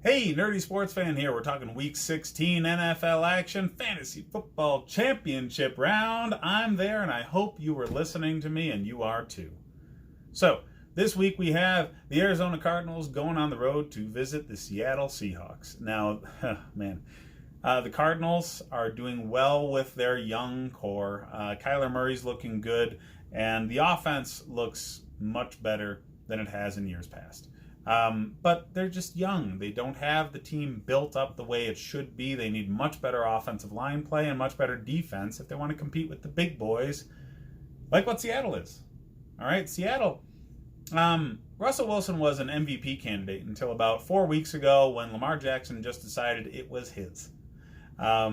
Hey, nerdy sports fan here. We're talking Week 16 NFL action, fantasy football championship round. I'm there, and I hope you were listening to me, and you are too. So, this week we have the Arizona Cardinals going on the road to visit the Seattle Seahawks. Now, the Cardinals are doing well with their young core. Kyler Murray's looking good, and the offense looks much better than it has in years past. But they're just young. They don't have the team built up the way it should be. They need much better offensive line play and much better defense if they want to compete with the big boys, like what Seattle is. All right, Seattle. Russell Wilson was an MVP candidate until about 4 weeks ago when Lamar Jackson just decided it was his. But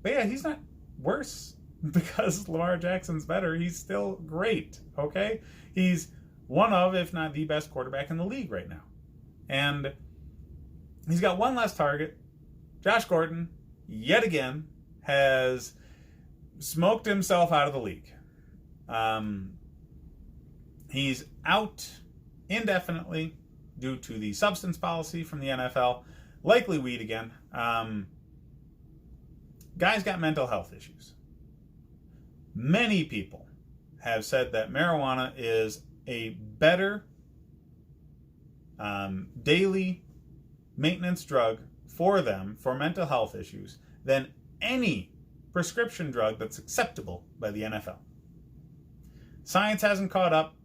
yeah, he's not worse because Lamar Jackson's better. He's still great, okay? He's one of, if not the best quarterback in the league right now. And he's got one less target. Josh Gordon, yet again, has smoked himself out of the league. He's out indefinitely due to the substance policy from the NFL. Likely weed again. Guy's got mental health issues. Many people have said that marijuana is a better daily maintenance drug for them for mental health issues than any prescription drug that's acceptable by the NFL. Science hasn't caught up.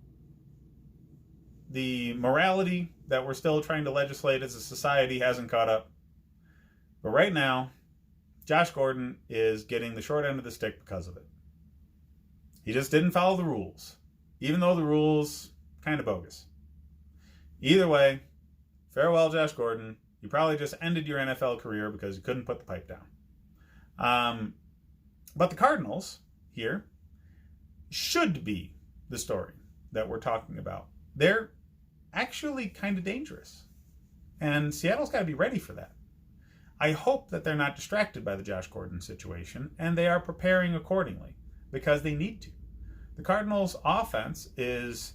The morality that we're still trying to legislate as a society hasn't caught up. But right now, Josh Gordon is getting the short end of the stick because of it. He just didn't follow the rules, even though the rules kind of bogus. Either way, farewell, Josh Gordon. You probably just ended your NFL career because you couldn't put the pipe down. But the Cardinals here should be the story that we're talking about. They're actually kind of dangerous, and Seattle's got to be ready for that. I hope that they're not distracted by the Josh Gordon situation, and they are preparing accordingly because they need to. The Cardinals' offense it's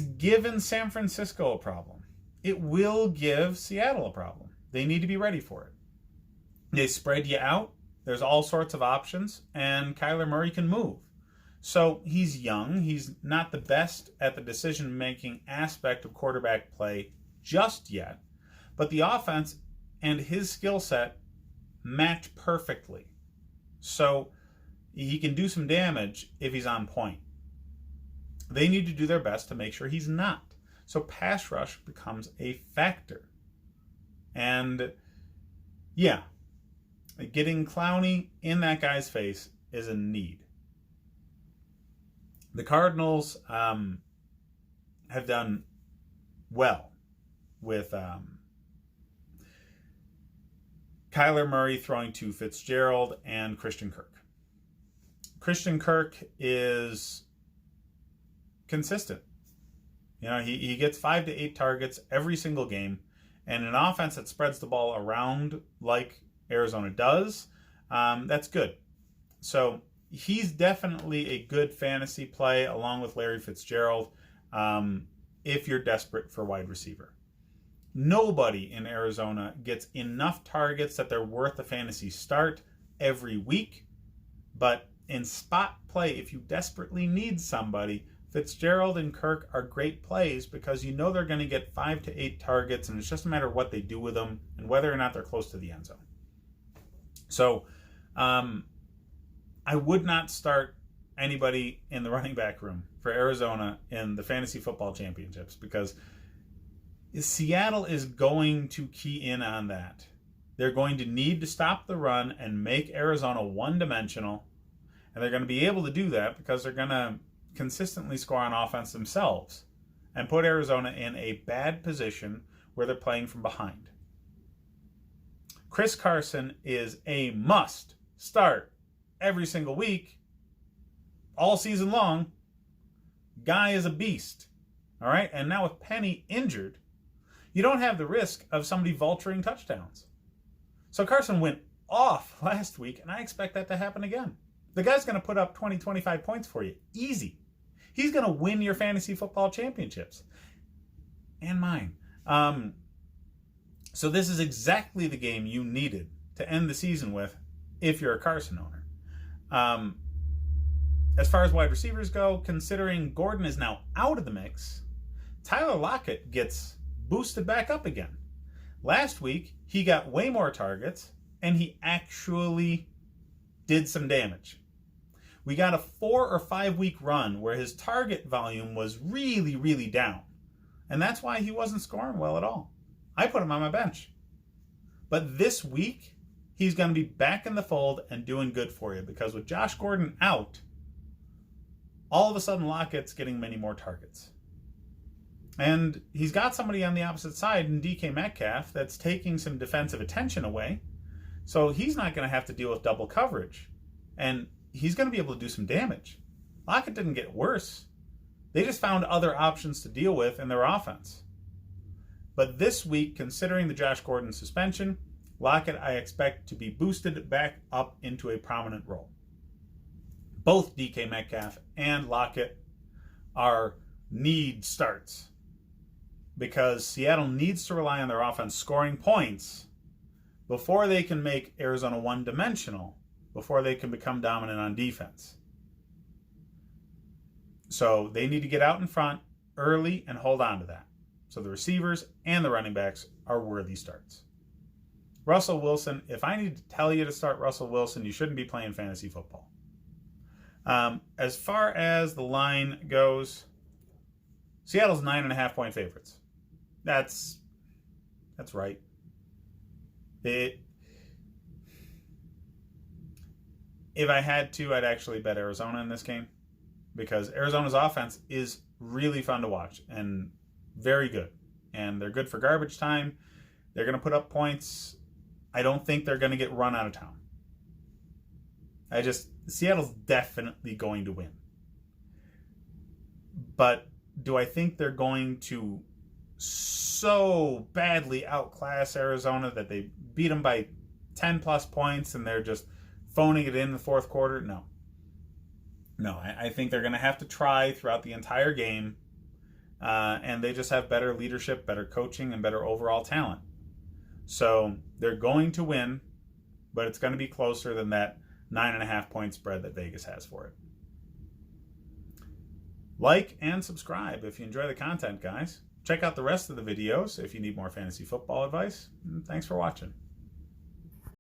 given San Francisco a problem. It will give Seattle a problem. They need to be ready for it. They spread you out. There's all sorts of options, and Kyler Murray can move. So he's young. He's not the best at the decision-making aspect of quarterback play just yet, but the offense and his skill set match perfectly. So he can do some damage if he's on point. They need to do their best to make sure he's not. So pass rush becomes a factor. And yeah, getting Clowney in that guy's face is a need. The Cardinals have done well with Kyler Murray throwing to Fitzgerald and Christian Kirk. Christian Kirk is consistent. You know, he gets 5 to 8 targets every single game, and an offense that spreads the ball around like Arizona does, that's good. So he's definitely a good fantasy play along with Larry Fitzgerald if you're desperate for wide receiver. Nobody in Arizona gets enough targets that they're worth a fantasy start every week, but in spot play, if you desperately need somebody, Fitzgerald and Kirk are great plays because you know they're going to get 5 to 8 targets, and it's just a matter of what they do with them and whether or not they're close to the end zone. So I would not start anybody in the running back room for Arizona in the fantasy football championships because Seattle is going to key in on that. They're going to need to stop the run and make Arizona one-dimensional, and they're going to be able to do that because they're going to consistently score on offense themselves and put Arizona in a bad position where they're playing from behind. Chris Carson is a must start every single week, all season long. Guy is a beast. All right. And now with Penny injured, you don't have the risk of somebody vulturing touchdowns. So Carson went off last week, and I expect that to happen again. The guy's going to put up 20, 25 points for you. Easy. He's going to win your fantasy football championships. And mine. So this is exactly the game you needed to end the season with if you're a Carson owner. As far as wide receivers go, considering Gordon is now out of the mix, Tyler Lockett gets boosted back up again. Last week, he got way more targets, and he actually did some damage. We got a 4 or 5 week run where his target volume was really, really down. And that's why he wasn't scoring well at all. I put him on my bench. But this week, he's going to be back in the fold and doing good for you, because with Josh Gordon out, all of a sudden Lockett's getting many more targets. And he's got somebody on the opposite side in DK Metcalf that's taking some defensive attention away. So he's not going to have to deal with double coverage. And he's going to be able to do some damage. Lockett didn't get worse. They just found other options to deal with in their offense. But this week, considering the Josh Gordon suspension, Lockett I expect to be boosted back up into a prominent role. Both DK Metcalf and Lockett are need starts, because Seattle needs to rely on their offense scoring points before they can make Arizona one-dimensional, before they can become dominant on defense. So they need to get out in front early and hold on to that. So the receivers and the running backs are worthy starts. Russell Wilson, if I need to tell you to start Russell Wilson, you shouldn't be playing fantasy football. As far as the line goes, Seattle's 9.5 point favorites. That's right. If I had to, I'd actually bet Arizona in this game, because Arizona's offense is really fun to watch and very good. And they're good for garbage time. They're going to put up points. I don't think they're going to get run out of town. Seattle's definitely going to win. But do I think they're going to so badly outclass Arizona that they beat them by 10 plus points and they're just phoning it in the fourth quarter? No. I think they're going to have to try throughout the entire game. And they just have better leadership, better coaching, and better overall talent. So they're going to win, but it's going to be closer than that 9.5 point spread that Vegas has for it. Like and subscribe if you enjoy the content, guys. Check out the rest of the videos if you need more fantasy football advice. And thanks for watching.